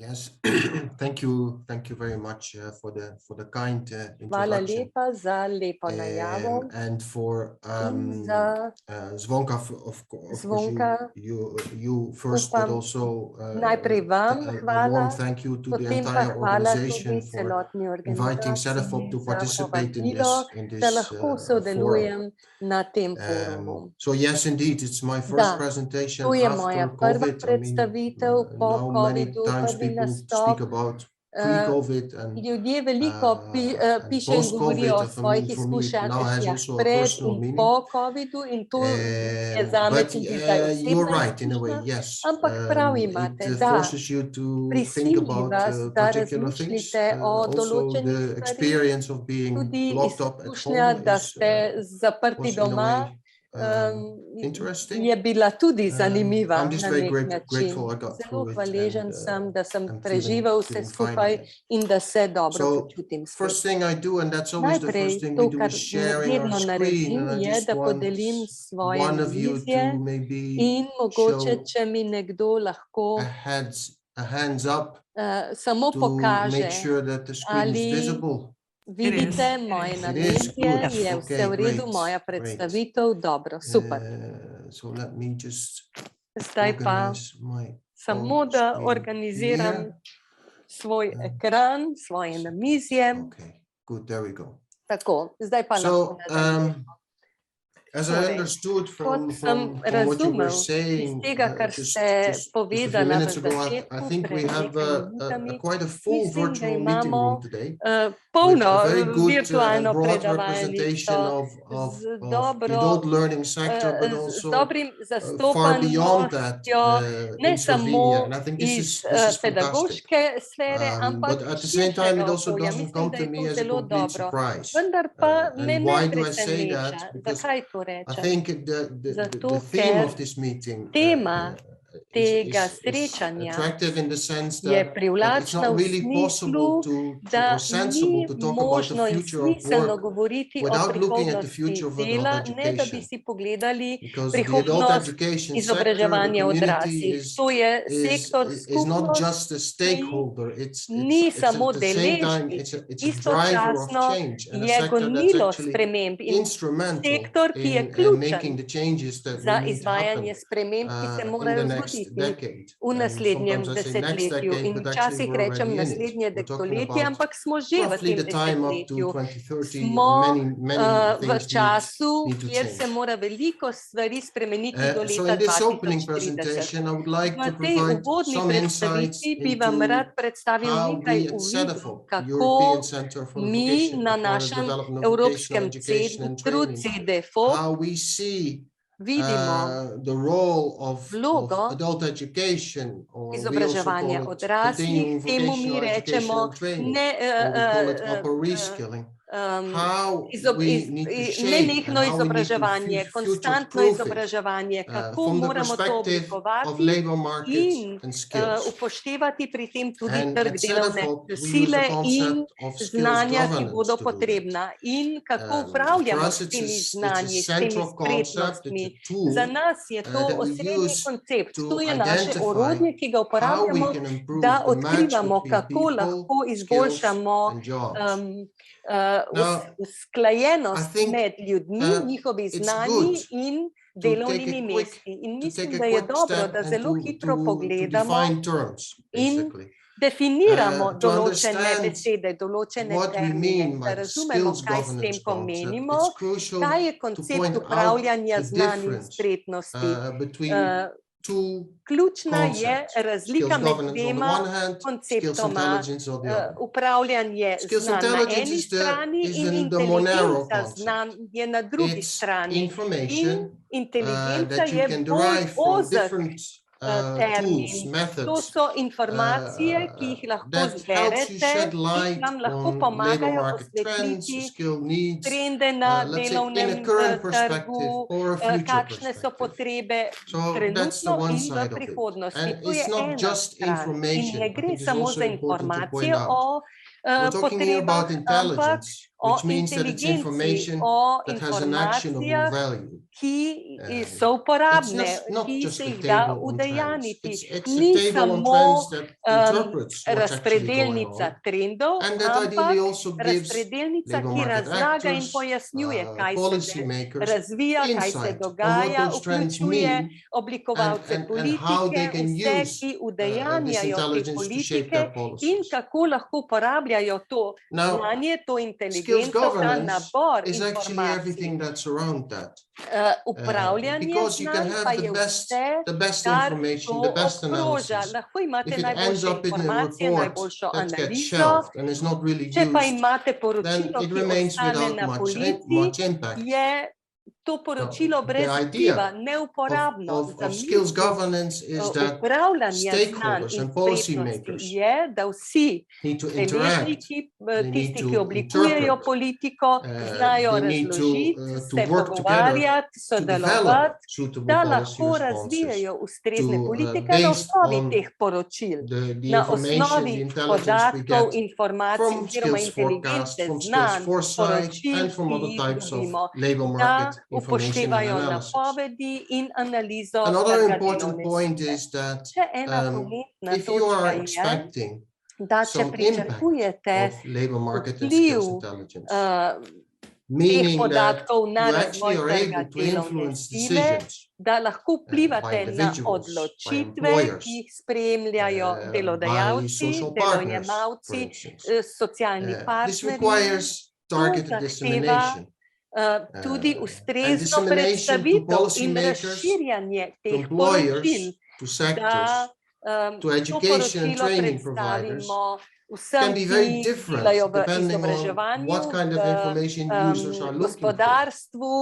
Yes, thank you very much for the kind Hvala introduction lepa za lepo najavo and for in za Zvonka, of course, Zvonka. you first, but Upam, also najprej vam a hvala, warm thank you to the potem pa entire hvala organization tudi for celotni inviting organizaciji Cedefop to za participate in povabilo, da this lahko forum. sodelujem na tem forumu. So yes, indeed, it's my first Da, presentation to je after moja prva COVID. predstavitev po Now many covidu, times prvi people nastop. speak about pre-COVID and Ljudje veliko pišejo in govorijo o svojih izkušnjah pred in po covidu in to je zame tudi zdaj osebna izkušnja, ampak prav imate, da prisili vas, da razmišljate o določenih stvareh, tudi izkušnja, da ste zaprti doma, je bila tudi zanimiva na nek način. Zelo hvaležen sem, da sem preživel vse skupaj in da se dobro počutim spet. Najprej to, kar vedno naredim, je, da podelim svoje navizje in mogoče, če mi nekdo lahko samo pokaže, ali vidite moje namizje, je vse v redu, moja predstavitev, dobro, super. Zdaj pa samo, da organiziram svoj ekran, svoje namizje. Tako, zdaj pa lahko nadaljujem. Kot sem razumel iz tega, kar ste povedala v začetku, pred nekaj minutami, mislim, da imamo polno virtualno predavalnico z dobrim zastopanostjo, ne samo iz pedagoške sfere, ampak širšega okolja. Mislim, da je to zelo dobro. Vendar pa me ne preseneča. Zakaj to rečem? Zato, ker tema tega srečanja je privlačna v smislu, da ni možno in smiselno govoriti o prihodnosti dela, ne da bi si pogledali prihodnost izobraževanja odraslih. To je sektor skupnosti, ni samo deležnik, istočasno je gonilo sprememb in sektor, ki je ključen za izvajanje sprememb, ki se morajo zgoditi v naslednjem desetletju. In včasih rečem naslednje desetoletje, ampak smo že v tem desetletju. Smo v času, kjer se mora veliko stvari spremeniti do leta 2040. V tej uvodni predstavitvi bi vam rad predstavil nekaj uvidov, kako mi na našem Evropskem centru Cedefop vidimo vlogo izobraževanja odraslih, temu mi rečemo nenehno izobraževanje, konstantno izobraževanje, kako moramo to oblikovati in upoštevati pri tem tudi trg delovne sile in znanja, ki bodo potrebna, in kako upravljamo s temi znanji, s temi spretnostmi. Za nas je to osrednji koncept, to je naše orodje, ki ga uporabljamo, da odkrivamo, kako lahko izboljšamo usklajenost med ljudmi, njihovi znanji in delovnimi mesti. In mislim, da je dobro, da zelo hitro pogledamo in definiramo določene besede, določene termine, da razumemo, kaj s tem pomenimo, kaj je koncept upravljanja znanj in spretnosti. Ključna je razlika med dvema konceptoma, upravljanje znanj na eni strani in inteligenca znanj je na drugi strani. In inteligenca je bolj ozek termin. To so informacije, ki jih lahko zberete in vam lahko pomagajo osvetliti trende na delovnem trgu, kakšne so potrebe trenutno in v prihodnosti. To je ena stran in ne gre samo za informacije o potrebah, ampak o inteligenci, o informacijah, ki so uporabne, ki se jih da udejaniti. Ni samo razpredelnica trendov, ampak razpredelnica, ki razlaga in pojasnjuje, kaj se razvija, kaj se dogaja, vključuje oblikovalce politike, vse, ki udejanjajo te politike in kako lahko uporabljajo to znanje, to inteligenco, ta nabor informacij. Upravljanje znanj pa je vse, kar to obkroža. Lahko imate najboljše informacije, najboljšo analizo, če pa imate poročilo, ki ostane na polici, je to poročilo brez vpliva, neuporabno. Upravljanje znanj in spretnosti je, da vsi deležniki, tisti, ki oblikujejo politiko, znajo razložiti, se pogovarjati, sodelovati, da lahko razvijajo ustrezne politike na osnovi teh poročil, na osnovi podatkov, informacij oziroma inteligence, znanj, poročil, ki jih dobimo, da upoštevajo napovedi in analizo trga delovne sile. Še ena pomembna točka je, da če pričakujete vpliv teh podatkov na razvoj trga delovne sile, da lahko vplivate na odločitve, ki jih spremljajo delodajalci, delojemalci, socialni partnerji, to zahteva tudi ustrezno predstavitev in razširjanje teh poročil, da to poročilo predstavimo vsem, ki delajo v izobraževanju, v gospodarstvu,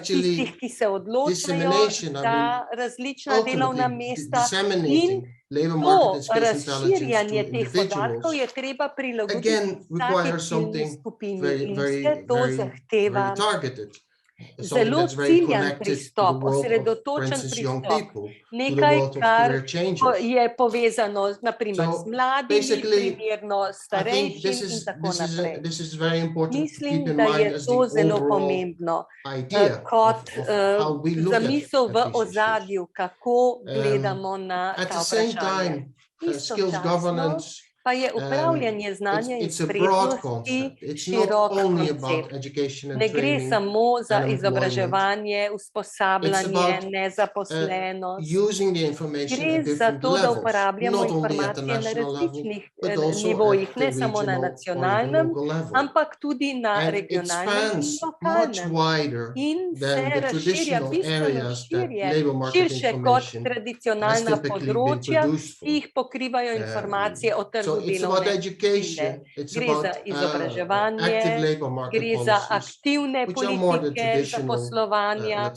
tistih, ki se odločajo za različna delovna mesta, in to razširjanje teh podatkov je treba prilagoditi vsaki ciljni skupini in vse to zahteva zelo ciljan pristop, osredotočen pristop, nekaj, kar je povezano na primer z mladimi, primerno starejšim in tako naprej. Mislim, da je to zelo pomembno kot zamisel v ozadju, kako gledamo na ta vprašanja. Istočasno pa je upravljanje znanja in spretnosti širok koncept. Ne gre samo za izobraževanje, usposabljanje, nezaposlenost. Gre za to, da uporabljamo informacije na različnih nivojih, ne samo na nacionalnem, ampak tudi na regionalnem in lokalnem. In se razširja bistveno širše kot tradicionalna področja, ki jih pokrivajo informacije o trgu delovne sile. Gre za izobraževanje, gre za aktivne politike zaposlovanja,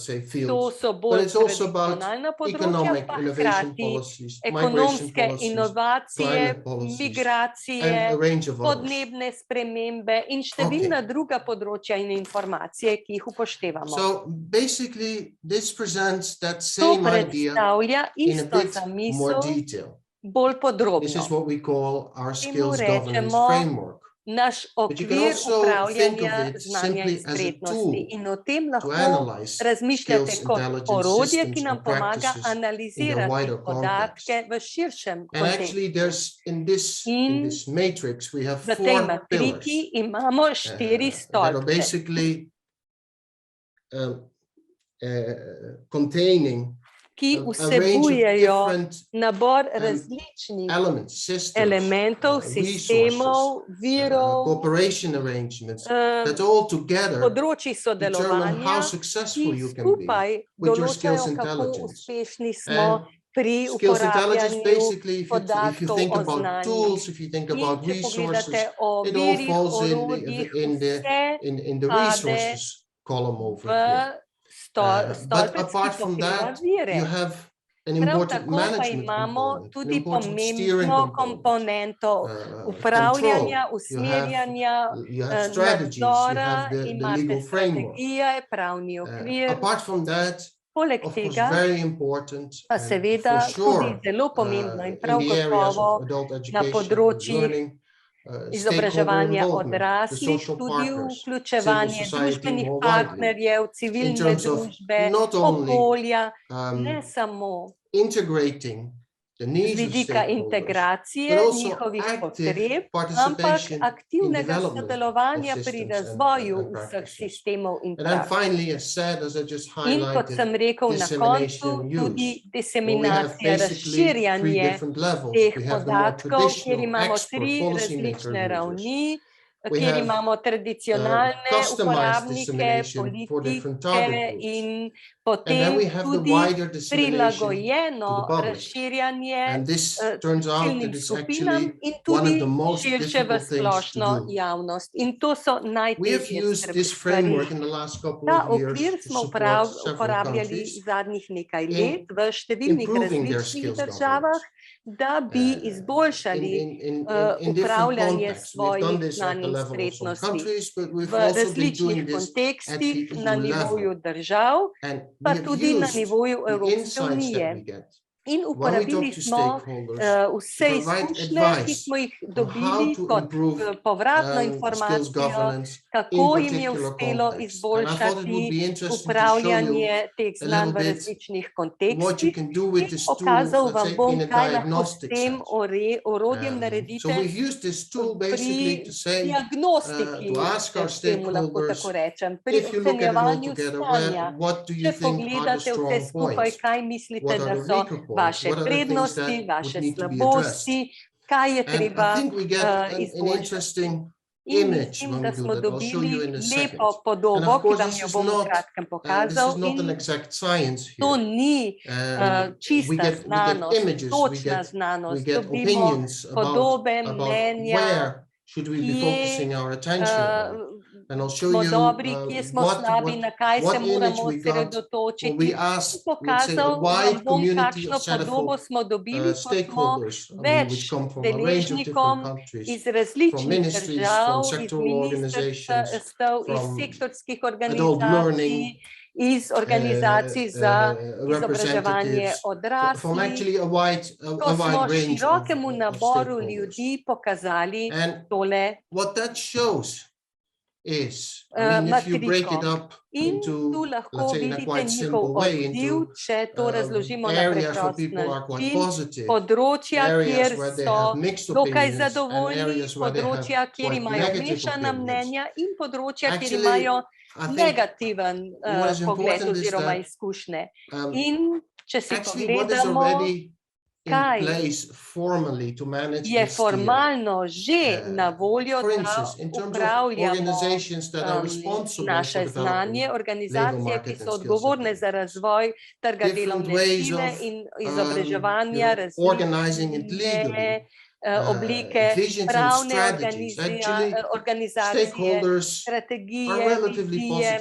to so bolj tradicionalna področja, pa hkrati ekonomske inovacije, migracije, podnebne spremembe in številna druga področja in informacije, ki jih upoštevamo. To predstavlja isto zamisel bolj podrobno. Temu rečemo naš okvir upravljanja znanja in spretnosti. In o tem lahko razmišljate kot orodje, ki nam pomaga analizirati podatke v širšem kontekstu. In v tej matriki imamo 4 stolpce, ki vsebujejo nabor različnih elementov, sistemov, virov, področij sodelovanja, ki skupaj določajo, kako uspešni smo pri uporabljanju podatkov o znanju. In če pogledate o virih, orodjih, vse pade v stolpec, ki pokriva vire. Prav tako pa imamo tudi pomembno komponento upravljanja, usmerjanja, nadzora, imate strategije, pravni okvir. Poleg tega pa seveda tudi zelo pomembno in prav gotovo na področjih izobraževanja odraslih, tudi vključevanje družbenih partnerjev, civilne družbe, okolja, ne samo z vidika integracije njihovih potreb, ampak aktivnega sodelovanja pri razvoju vseh sistemov in praks. In kot sem rekel na koncu, tudi diseminacija, razširjanje teh podatkov, kjer imamo 3 različne ravni, kjer imamo tradicionalne uporabnike, politike in potem tudi prilagojeno razširjanje ciljnim skupinam in tudi širše v splošno javnost. In to so najtežje stvari. Ta okvir smo uporabljali zadnjih nekaj let v številnih različnih državah, da bi izboljšali upravljanje svojih znanj in spretnosti v različnih kontekstih na nivoju držav, pa tudi na nivoju Evropske unije. In uporabili smo vse izkušnje, ki smo jih dobili kot povratno informacijo, kako jim je uspelo izboljšati upravljanje teh znanj v različnih kontekstih in pokazal vam bom, kaj lahko s tem orodjem naredite pri diagnostiki, temu lahko tako rečem, pri ocenjevanju stanja. Če pogledate vse skupaj, kaj mislite, da so vaše prednosti, vaše slabosti, kaj je treba izboljšati. In mislim, da smo dobili lepo podobo, ki vam jo bom v kratkem pokazal. In to ni čista znanost, točna znanost. Dobimo podobe, mnenja, smo dobri, kje smo slabi, na kaj se moramo osredotočiti. Pokazal vam bom, kakšno podobo smo dobili, ko smo več deležnikom iz različnih držav, iz ministrstev, iz sektorskih organizacij, iz organizacij za izobraževanje odraslih, ko smo širokemu naboru ljudi pokazali tole matriko. In tu lahko vidite njihov odziv, če to razložimo na preprost način. Področja, kjer so dokaj zadovoljni, področja, kjer imajo mešana mnenja in področja, kjer imajo negativen pogled oziroma izkušnje. In če si pogledamo, kaj je formalno že na voljo, da upravljamo naše znanje, organizacije, ki so odgovorne za razvoj trga delovne sile in izobraževanja, različne oblike pravne organizacije, strategije, vizije.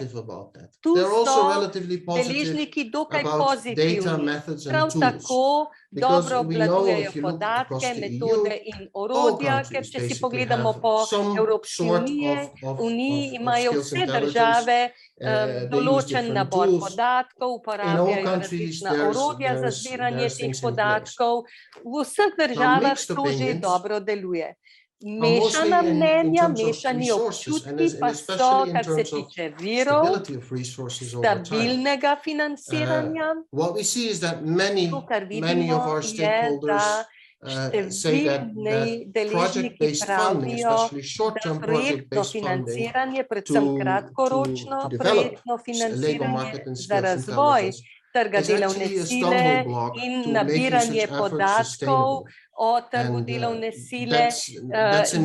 Tu so deležniki dokaj pozitivni. Prav tako dobro obvladujejo podatke, metode in orodja, ker če si pogledamo po Evropski uniji, imajo vse države določen nabor podatkov, uporabljajo različna orodja za zbiranje teh podatkov. V vseh državah to že dobro deluje. Mešana mnenja, mešani občutki pa so, kar se tiče virov, stabilnega financiranja. To, kar vidimo, je, da številni deležniki pravijo, da projektno financiranje, predvsem kratkoročno projektno financiranje za razvoj trga delovne sile in nabiranje podatkov o trgu delovne sile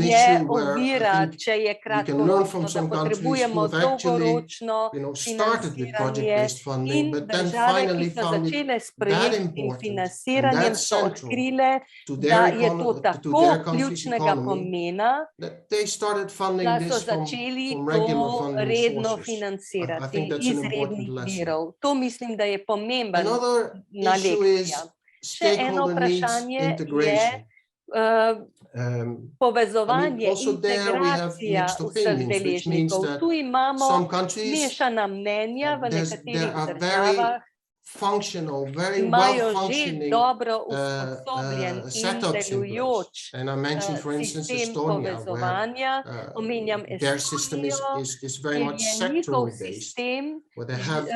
je ovira, če je kratkoročno, da potrebujemo dolgoročno financiranje in države, ki so začele s projektnim financiranjem, so odkrile, da je to tako ključnega pomena, da so začeli to redno financirati iz rednih virov. To mislim, da je pomembna lekcija. Še eno vprašanje je povezovanje, integracija vseh deležnikov. Tu imamo mešana mnenja v nekaterih državah, functional, very imajo že well-functioning dobro usposobljen in setups in delujoč place. And I mentioned, for instance, sistem Estonia, povezovanja. Omenjam their system Estonijo, is very much kjer je njihov sectorally based, sistem where they have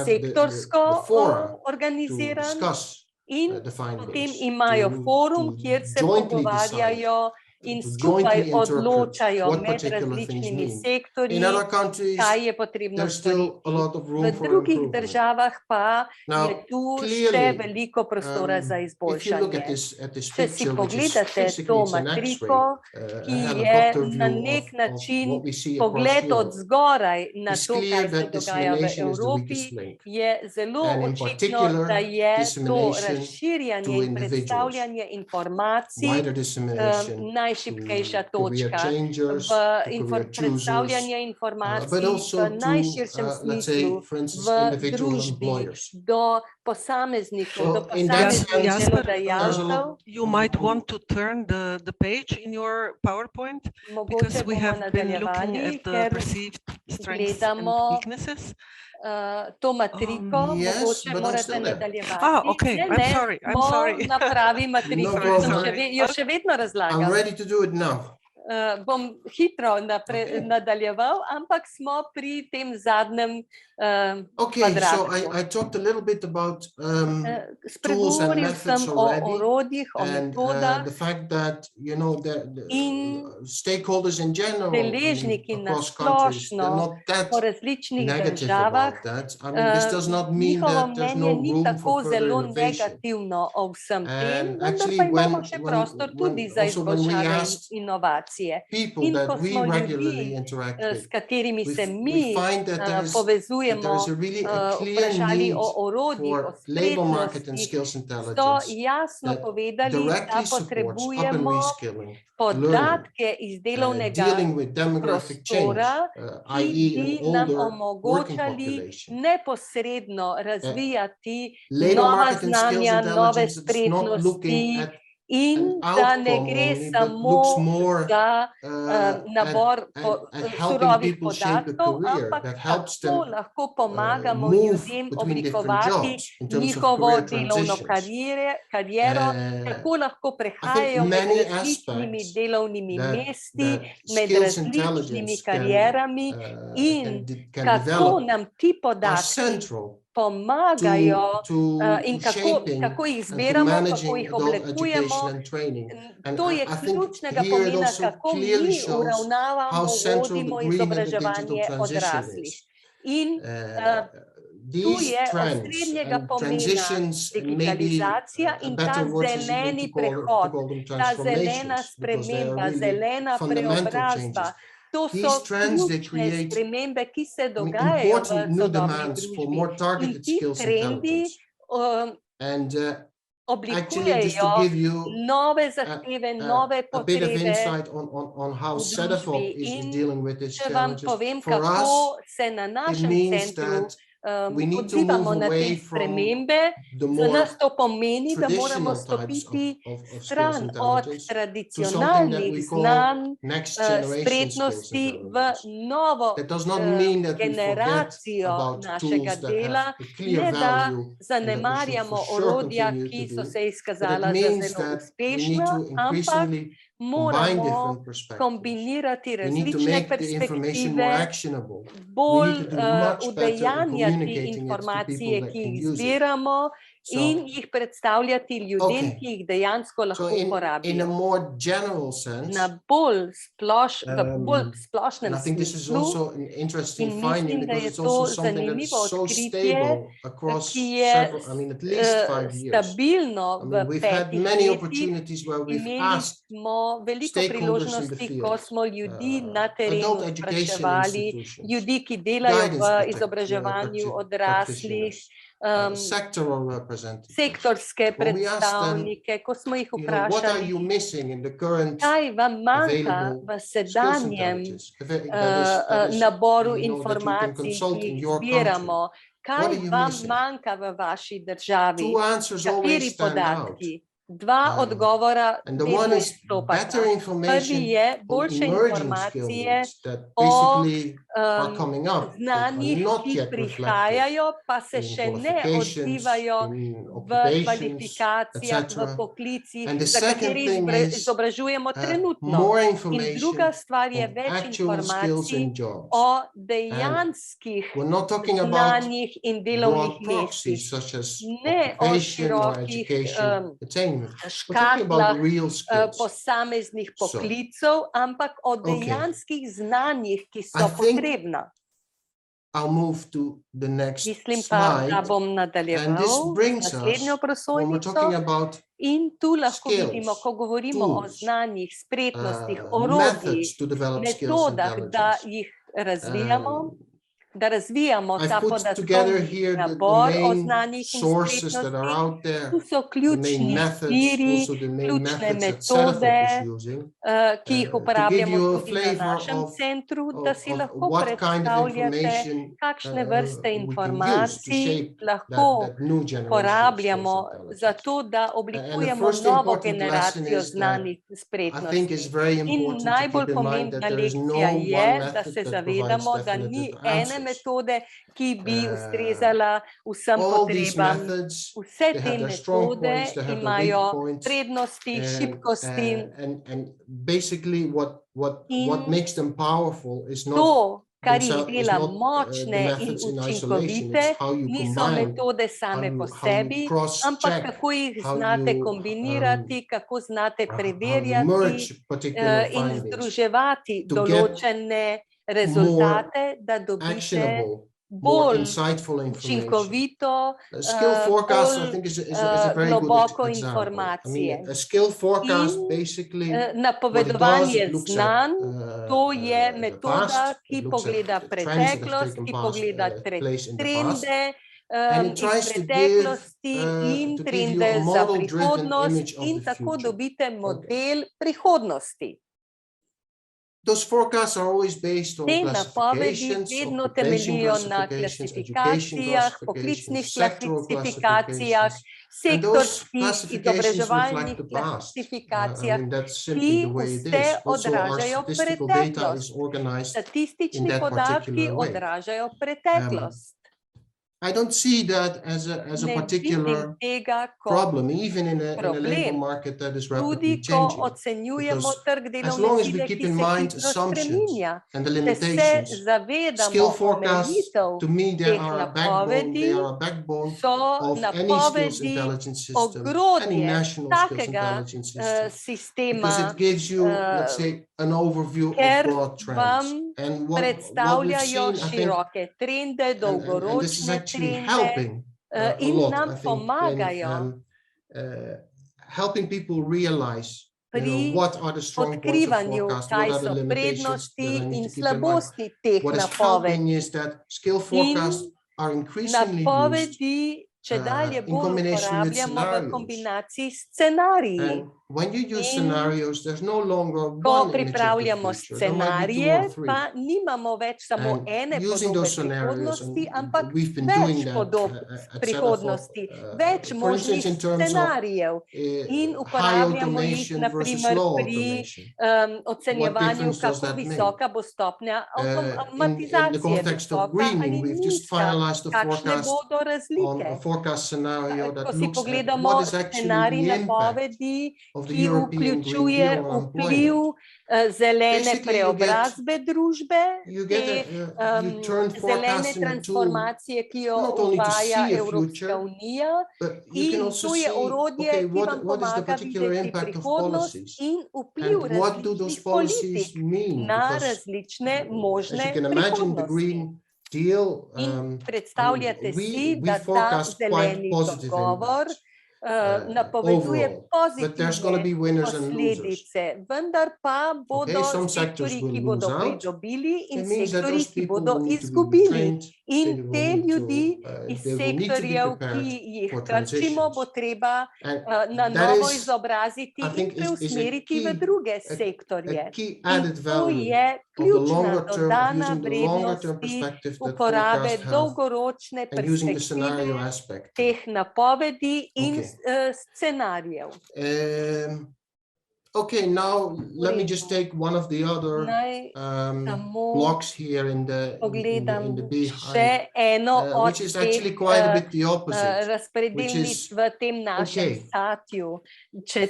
sektorsko the fora to organiziran discuss in the potem findings, imajo forum, to kjer se jointly decide, pogovarjajo in to skupaj jointly interpret odločajo what med particular things različnimi mean. sektorji, In other countries, kaj je potrebno there's still a storiti. lot of V room for drugih improvement. državah pa je Now, tu še clearly, veliko prostora za if you look izboljšanje. at this Če si picture, which is pogledate basically to it's an matriko, X-ray, ki a je helicopter na view nek of način what we see across pogled od Europe, zgoraj na it's to, clear kaj se that dogaja v dissemination is the Evropi, weakest link. je zelo And in očitno, particular, da je to dissemination razširjanje to in individuals. predstavljanje informacij Wider dissemination najšibkejša to career točka changers, v to career predstavljanje choosers, informacij but also v to, najširšem let's say, smislu for instance, v individual družbi employers. do posameznikov, So do in that posameznih sense, delodajalcev. You might want to turn the page in your PowerPoint because Mogoče we bomo have been looking nadaljevali, at the ker perceived strengths and gledamo weaknesses. to matriko, Yes, mogoče but I'm morate still there. nadaljevati. Okay, Ne, I'm ne, sorry, I'm smo sorry. na pravi matriki, No jo problem. še vedno razlagam. I'm ready to do it now. Bom hitro Okay. nadaljeval, ampak smo pri tem zadnjem Okay, so kvadratku. I talked a little bit about tools and Spregovoril sem methods o already, orodjih, o and metodah the fact that, you know, the in stakeholders in general, deležniki na across countries, they're splošno not that po različnih negative državah. about that. I mean, this does not mean Njihovo that there's mnenje no ni room tako for further zelo innovation. negativno o vsem tem, And vendar actually, pa imamo when- še when- prostor tudi when- za also when we izboljšave in asked inovacije. People In that ko we smo regularly ljudi, interact s with, katerimi se we mi find that there is povezujemo, a really a clear vprašali need o orodjih, o for labor market and spretnostih, skills so intelligence jasno that povedali, da directly supports up and potrebujemo reskilling, learning, podatke iz delovnega dealing with demographic change, prostora, ki i.e. bi an nam older working omogočali population. neposredno razvijati Labor nova market and skills znanja, nove intelligence, it's not looking spretnosti at in an da ne outcome gre only, but samo looks more za nabor at helping surovih people shape a podatkov, career ampak that helps kako them lahko pomagamo move ljudem between different oblikovati jobs in terms of njihovo career delovno transitions. kariero, kako lahko prehajajo med many različnimi aspects delovnimi mesti, that med skills različnimi intelligence karierami in can kako develop nam ti are podatki central pomagajo to in shaping kako jih and to zbiramo, kako managing jih adult oblikujemo. education and training. And To je I think ključnega here it pomena, also kako clearly mi shows uravnavamo, how central the vodimo green and the digital izobraževanje transition odraslih. is. In tu These je trends osrednjega and pomena transitions, maybe digitalizacija a in ta better word is even zeleni to call prehod, them ta zelena transformations, because they are sprememba, really zelena fundamental preobrazba. changes. To so These trends, they ključne create, spremembe, ki se I mean, dogajajo important v new sodobni demands for družbi. more In targeted ti skills trendi intelligence. And actually, just to oblikujejo give you nove zahteve, nove a bit of potrebe insight on how v Cedefop družbi. is In dealing with these če vam challenges. povem, For us, kako se na it našem means centru that we need to odzivamo move na te away from spremembe, the za more nas to pomeni, da moramo traditional types stopiti of skills stran od intelligence to something that tradicionalnih we znanj, call next generation skills spretnosti v intelligence. novo That does not mean that we forget generacijo about našega tools that dela, have a clear ne da value and that we should zanemarjamo for sure orodja, continue ki to so do. se But it izkazala za means zelo that we need uspešna, to ampak increasingly combine moramo different perspectives. kombinirati We need to različne make the information more perspektive, actionable. We bolj need to do much better in udejanjati communicating it to informacije, people that ki can jih use it. zbiramo in jih predstavljati ljudem, Okay. ki jih dejansko So lahko in a uporabijo. more general sense, Na bolj splošnem and I think this is smislu. also an interesting In finding mislim, da because je it's also to something that is zanimivo so odkritje, stable across ki je several, I mean, at least 5 years. stabilno I mean, v we've had 5 many letih. opportunities where we've Imeli asked smo veliko stakeholders in the priložnosti, field, ko smo ljudi na terenu adult education spraševali, institutions, ljudi, ki delajo guidance v izobraževanju odraslih, practitioners, sectoral representatives. sektorske When we ask them, predstavnike, ko smo jih You know, what are vprašali, you missing in the current kaj vam manjka available v skills sedanjem intelligence? That is, naboru you know, that you can informacij, consult ki in jih your zbiramo. What Kaj are you vam missing? manjka v vaši državi? Two answers Kateri always stand out. podatki Dva odgovora And the vedno one is izstopata. better information Prvi je on boljše emerging skill informacije needs that o basically are coming up, but are znanjih, not ki yet reflected prihajajo, pa se in še ne qualifications, odzivajo in v occupations, kvalifikacijah, v etc. poklicih, And the za second katere thing is izobražujemo trenutno. more In information druga stvar je of več actual skills informacij and jobs. o dejanskih We're not talking about znanjih in delovnih broad proxies mestih, such as ne o occupation or širokih education attainment. We're talking about škatlah real skills. posameznih So, poklicev, ampak o dejanskih znanjih, ki so potrebna. I'll move to the next Mislim pa, da slide. bom And this nadaljeval brings z naslednjo us, when we're prosojnico. talking about In tu lahko skills, vidimo, ko govorimo o tools, znanjih, spretnostih, orodjih, methods to develop skills metodah, da intelligence. jih razvijamo, da razvijamo I've ta put together podatkovni here the nabor o main znanjih in sources that are spretnostih. out there, Tu so the main ključni methods, viri, also the main ključne methods that Sedefop metode, is using, ki jih to uporabljamo give you a tudi na flavor našem centru, da si lahko what kind of predstavljate, information kakšne vrste we can use to informacij shape lahko that new generation of uporabljamo skills intelligence. za to, da And the oblikujemo first novo important lesson generacijo is that znanih I think spretnosti. it's very In important to najbolj keep in mind that pomembna there is no lekcija one je, da method se that provides zavedamo, da ni definitive ene answers. metode, ki bi ustrezala vsem All these potrebam. methods, Vse they te have their strong metode points, they have their imajo weak points, prednosti, šibkosti. and basically what makes them powerful is not To, kar jih themselves, is dela not the močne in methods in isolation. učinkovite, It's how you niso combine, metode same po how you sebi, ampak cross-check, kako jih how znate you, kombinirati, kako znate how you preverjati merge particular in findings združevati to get določene rezultate, da dobite actionable, more bolj insightful information. učinkovito, Skill forecast, I bolj think, is a very good globoko example. I informacije. mean, a skill forecast In basically napovedovanje znanj, to je the metoda, past, ki it looks at pogleda the trends that have preteklost, taken ki place pogleda in the past, trende and it iz tries to preteklosti in to give you trende a za model-driven prihodnost image of in the tako future. dobite model prihodnosti. Those forecasts are always based on Te napovedi classifications, vedno occupation temeljijo na classifications, education klasifikacijah, classifications, poklicnih sectoral klasifikacijah, classifications, and those sektorskih classifications reflect izobraževalnih the past. I klasifikacijah, mean, that's ki simply the way it vse is. Also, our odražajo statistical data is preteklost. organized in Statistični that podatki particular way. odražajo preteklost. I don't see that as a Ne particular vidim tega kot problem, even in a labor problem, market that is tudi rapidly ko changing. ocenjujemo Because trg as delovne long as we sile, keep ki in se mind hitro assumptions spreminja. and the Če se limitations, zavedamo skill forecasts, omejitev to me, they teh are a napovedi, backbone so of any skills napovedi intelligence system, any ogrodje national skills takega intelligence system, because sistema, it gives you, let's say, an overview of ker broad trends. vam And what we've predstavljajo seen, I think, široke trende, and this is dolgoročne actually trende helping a in lot, nam I think, pomagajo in helping people realize, pri what are the strong points of odkrivanju, forecast, kaj what are the so limitations prednosti that I need in to keep in mind. slabosti teh What is napovedi. helping is that skill forecasts are increasingly used Napovedi če dalje in bolj combination with uporabljamo v scenarios. kombinaciji s scenariji. And when you use In scenarios, there's no longer Ko one image of the pripravljamo future. There might be two scenarije, or three. pa nimamo več samo And ene using podobe those scenarios, prihodnosti, and ampak we've been več doing that podob at prihodnosti, Sedefop, več for možnih instance, in terms of scenarijev in high uporabljamo jih automation na versus primer low pri automation. ocenjevanju, difference does kako that make? visoka bo stopnja In the avtomatizacije, context of visoka ali greening, we've just nizka, finalized the kakšne forecast bodo on razlike. a forecast scenario that Ko si looks at pogledamo what is actually scenarij the impact napovedi, of the ki European Green vključuje Deal on vpliv employment. zelene Basically, you get- preobrazbe družbe, You get te you turn zelene forecasts into a tool, transformacije, ki jo not only to uvaja see a Evropska future, unija, but you can in also to je see, orodje, okay, ki vam what is the pomaga particular videti impact of prihodnost policies? in vpliv And what do those različnih policies politik mean? na Because različne as možne you can imagine, the prihodnosti. Green Deal, In predstavljate si, we da ta forecast quite zeleni positive dogovor impacts, napoveduje overall, but there's going to be pozitivne winners and losers. posledice, vendar pa bodo some sectors sektorji, will ki bodo lose out. pridobili in It means that sektorji, those ki people bodo will need to be izgubili. retrained, In te ljudi iz sektorjev, ki jih krčimo, bo treba na novo izobraziti in preusmeriti v druge sektorje. In to je ključna dodana vrednost uporabe dolgoročne perspektive teh napovedi in scenarijev. Okay, now let me just take one of the other blocks here in the behind, which is actually quite a bit the opposite, which is, okay,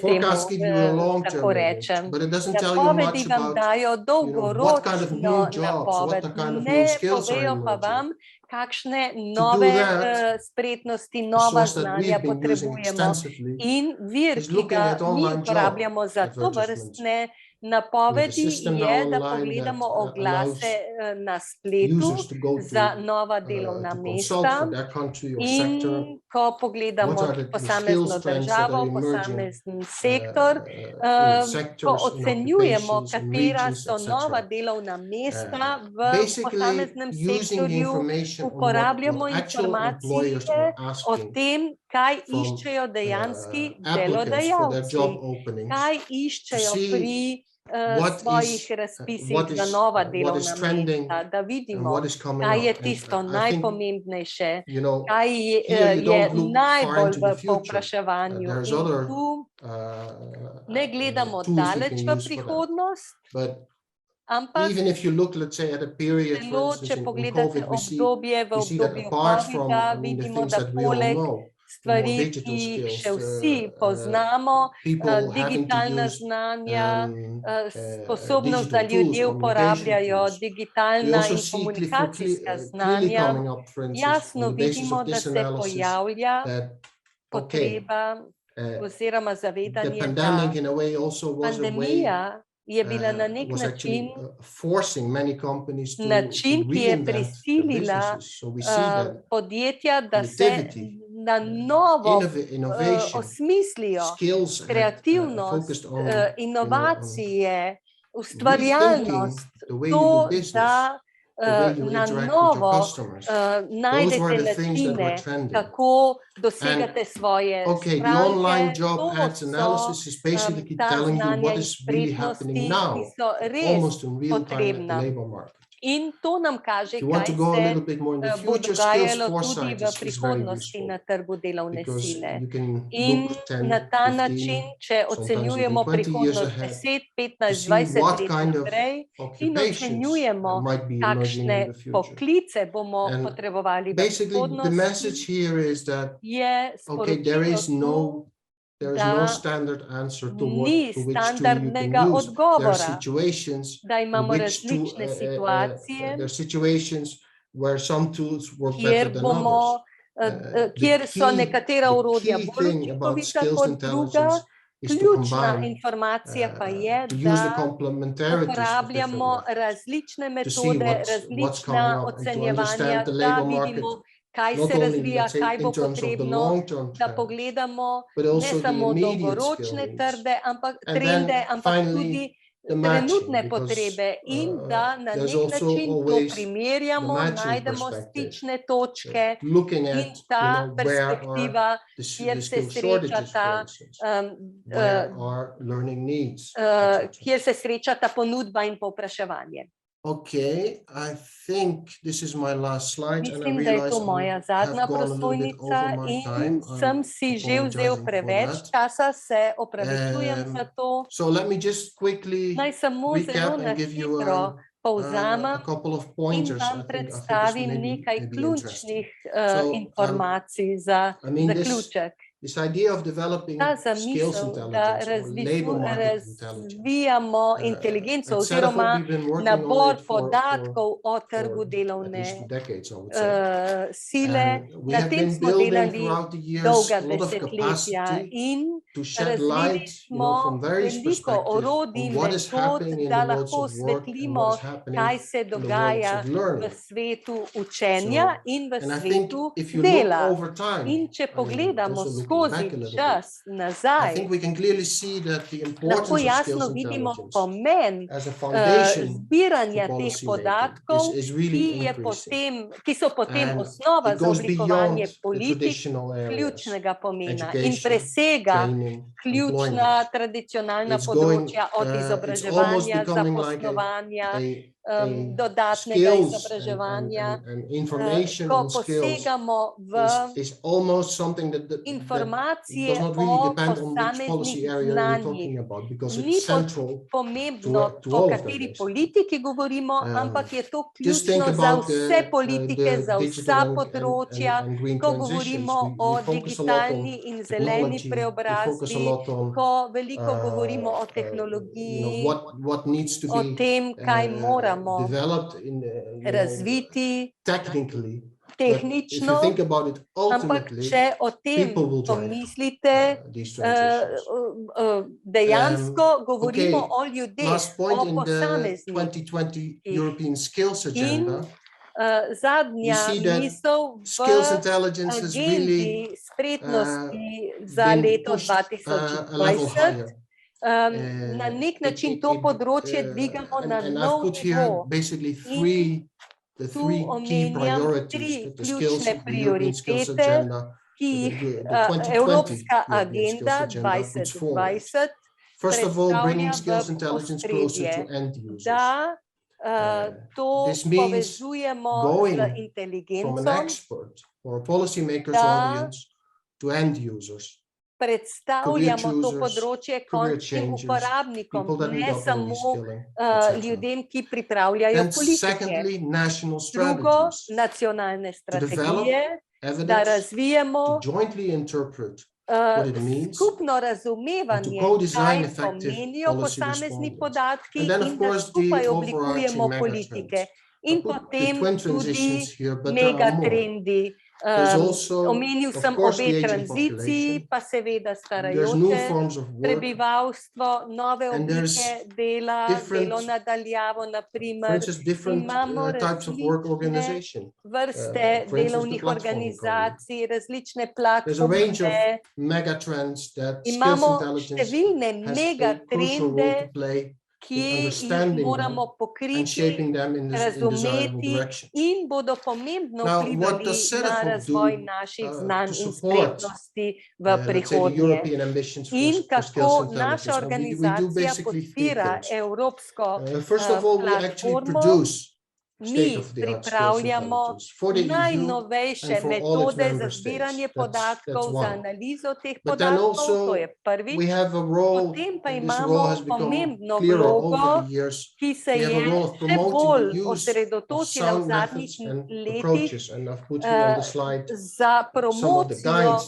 forecasts give you a long-term image, but it doesn't tell you much about, what kind of new jobs, what kind of new skills are emerging. Kakšne nove spretnosti, nova znanja potrebujemo. In vir, ki ga mi uporabljamo za tovrstne napovedi, je, da pogledamo oglase na spletu za nova delovna mesta in ko pogledamo posamezno državo, posamezen sektor, ko ocenjujemo, katera so nova delovna mesta v posameznem sektorju, uporabljamo informacije o tem, kaj iščejo dejanski delodajalci, kaj iščejo pri svojih razpisih za nova delovna mesta, da vidimo, kaj je tisto najpomembnejše, kaj je najbolj v povpraševanju. In tu ne gledamo daleč v prihodnost, ampak celo, če pogledate obdobje v obdobju COVID-a, vidimo, da poleg stvari, ki jih še vsi poznamo, digitalna znanja, sposobnost, da ljudje uporabljajo digitalna in komunikacijska znanja, jasno vidimo, da se pojavlja potreba oziroma zavedanje, da pandemija je bila na nek način, ki je prisilila podjetja, da se na novo osmislijo kreativnost, inovacije, ustvarjalnost, to, da na novo najdete načine, kako dosegate svoje stranke, to so ta znanja in spretnosti, ki so res potrebna. In to nam kaže, kaj se bo dogajalo tudi v prihodnosti na trgu delovne sile. In na ta način, če ocenjujemo prihodnost 10, 15, 20 let naprej in ocenjujemo, kakšne poklice bomo potrebovali v prihodnosti, je sporočilo, da ni standardnega odgovora, da imamo različne situacije, kjer so nekatera orodja bolj učinkovita kot druga. Ključna informacija pa je, da uporabljamo različne metode, različna ocenjevanja, da vidimo, kaj se razvija, kaj bo potrebno, da pogledamo ne samo dolgoročne trende, ampak tudi trenutne potrebe in da na nek način to primerjamo, najdemo stične točke in ta perspektiva, kjer se srečata ponudba in povpraševanje. Okay, I think this is my last slide. Mislim, da je to moja zadnja prosojnica in sem si že vzel preveč časa, se opravičujem za to. Naj samo zelo na hitro povzamem in vam predstavim nekaj ključnih informacij za zaključek. Ta zamisel, da razvijamo inteligenco oziroma nabor podatkov o trgu delovne sile, na tem smo delali dolga desetletja in razvili smo veliko orodij in metod, da lahko osvetlimo, kaj se dogaja v svetu učenja in v svetu dela. In če pogledamo skozi čas nazaj, lahko jasno vidimo pomen zbiranja teh podatkov, ki so potem osnova za oblikovanje politik ključnega pomena in presega ključna tradicionalna področja od izobraževanja, zaposlovanja, dodatnega izobraževanja, ko posegamo v informacije o posameznih znanjih. Ni pomembno, o kateri politiki govorimo, ampak je to ključno za vse politike, za vsa področja, ko govorimo o digitalni in zeleni preobrazbi, ko veliko govorimo o tehnologiji, o tem, kaj moramo razviti tehnično, ampak če o tem pomislite, dejansko govorimo o ljudeh, o posameznikih. In zadnja misel v agendi spretnosti za leto 2020 na nek način to področje dvigamo na nov nivo. Tu omenjam 3 ključne prioritete, ki jih Evropska agenda 2020 predstavlja v ospredje, da to povezujemo z inteligenco, da predstavljamo to področje končnim uporabnikom, ne samo ljudem, ki pripravljajo politike. Drugo, nacionalne strategije, da razvijemo skupno razumevanje, kaj pomenijo posamezni podatki in da skupaj oblikujemo politike. In potem tudi megatrendi. Omenil sem obe tranziciji, pa seveda starajoče prebivalstvo, nove oblike dela, delo na daljavo, naprimer, imamo različne vrste delovnih organizacij, različne platforme, imamo številne megatrende, ki jih moramo pokriti, razumeti in bodo pomembno vplivali na razvoj naših znanj in spretnosti v prihodnje. In kako naša organizacija podpira evropsko platformo, mi pripravljamo najnovejše metode za zbiranje podatkov, za analizo teh podatkov, to je prvič. Potem pa imamo pomembno vlogo, ki se je še bolj osredotočila v zadnjih letih za promocijo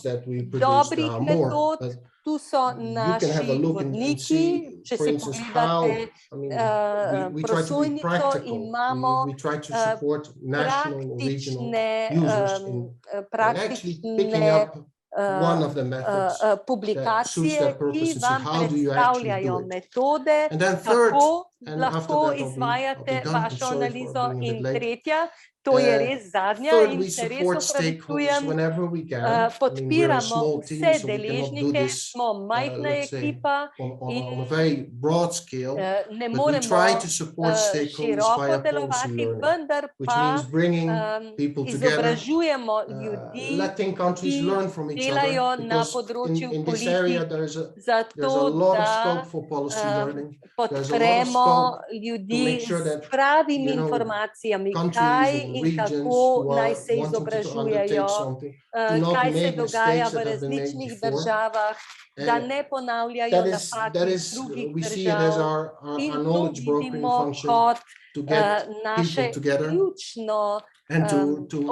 dobrih metod. Tu so naši vodniki, če se pogledate prosojnico, imamo praktične publikacije, ki vam predstavljajo metode, kako lahko izvajate vašo analizo. In tretja, to je res zadnja in se res opravičujem, podpiramo vse deležnike, smo majhna ekipa in ne moremo široko delovati, vendar pa izobražujemo ljudi, ki delajo na področju politik, zato da podpremo ljudi s pravimi informacijami, kaj in kako naj se izobražujejo, kaj se dogaja v različnih državah, da ne ponavljajo napak iz drugih držav. In to vidimo kot naše ključno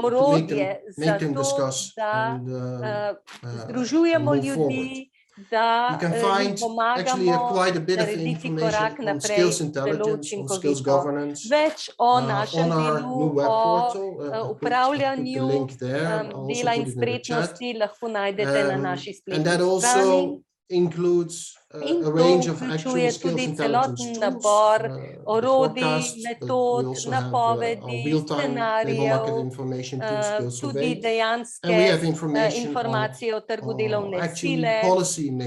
orodje za to, da združujemo ljudi, da jim pomagamo narediti korak naprej zelo učinkovito. Več o našem delu, o upravljanju dela in spretnosti lahko najdete na naši spletni strani. In to vključuje tudi celoten nabor orodij, metod, napovedi, scenarijev, tudi dejanske informacije o trgu delovne sile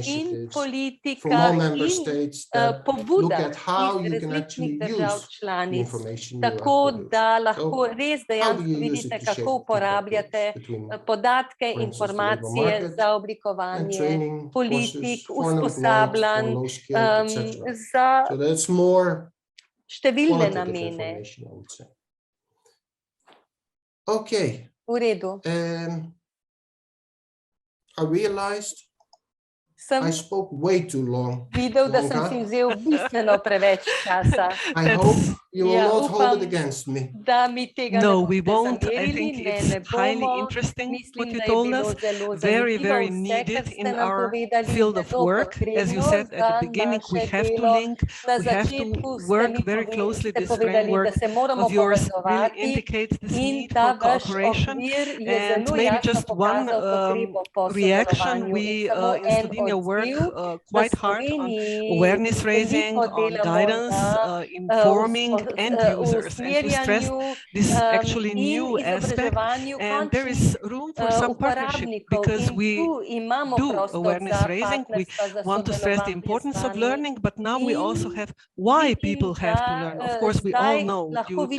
in politika in pobuda iz različnih držav članic, tako da lahko res dejansko vidite, kako uporabljate podatke, informacije za oblikovanje politik, usposabljanj za številne namene. V redu. Sem videl, da sem si vzel bistveno preveč časa. Upam, da mi tega ne boste zamerili, ne bomo. Mislim, da je bilo zelo zanimivo vse, kar ste nam povedali, zelo potrebno za naše delo. Na začetku ste mi povedali, da se moramo povezovati in da vaš okvir je zelo jasno pokazal potrebo po sodelovanju. Samo en odziv, v Sloveniji veliko delamo na end users and to stress this actually new aspect, and there is room for some partnership because we do awareness raising. We want to stress the importance of learning, but now we also have why people have to learn. Of course, we all know due to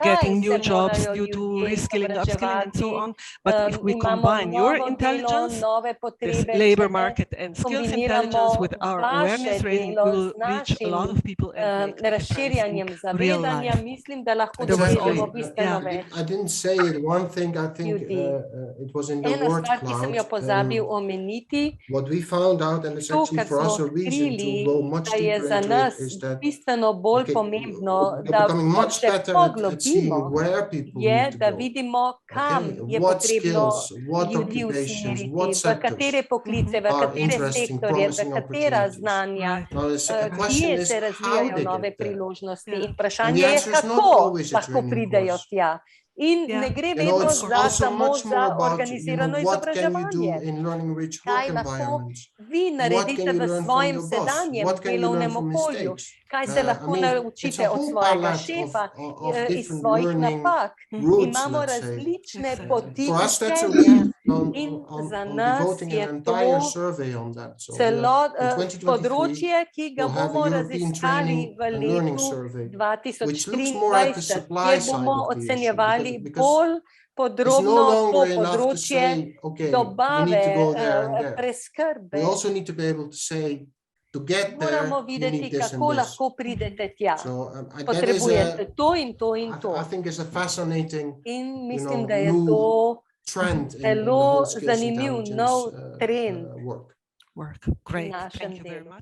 getting new jobs, due to reskilling, upskilling, and so on. But if we combine your intelligence, this labor market and skills intelligence with our awareness raising, we will reach a lot of people and make a difference. Zavedanja, mislim, da lahko dosežemo bistveno več. Ena stvar, ki sem jo pozabil omeniti, to, kar smo odkrili, da je za nas bistveno bolj pomembno, da se poglobimo, je, da vidimo, kam je potrebno ljudi usmeriti, v katere poklice, v katere sektorje, v katera znanja, kje se razvijajo nove priložnosti. In vprašanje je, kako lahko pridejo tja. In ne gre vedno samo za organizirano izobraževanje. Kaj lahko vi naredite v svojem sedanjem delovnem okolju? Kaj se lahko naučite od svojega šefa, iz svojih napak? Imamo različne poti učenja in za nas je to celo področje, ki ga bomo raziskali v letu 2023, kjer bomo ocenjevali bolj podrobno to področje dobave, preskrbe. Moramo videti, kako lahko pridete tja. Potrebujete to in to in to. In mislim, da je to zelo zanimiv nov trend v našem delu.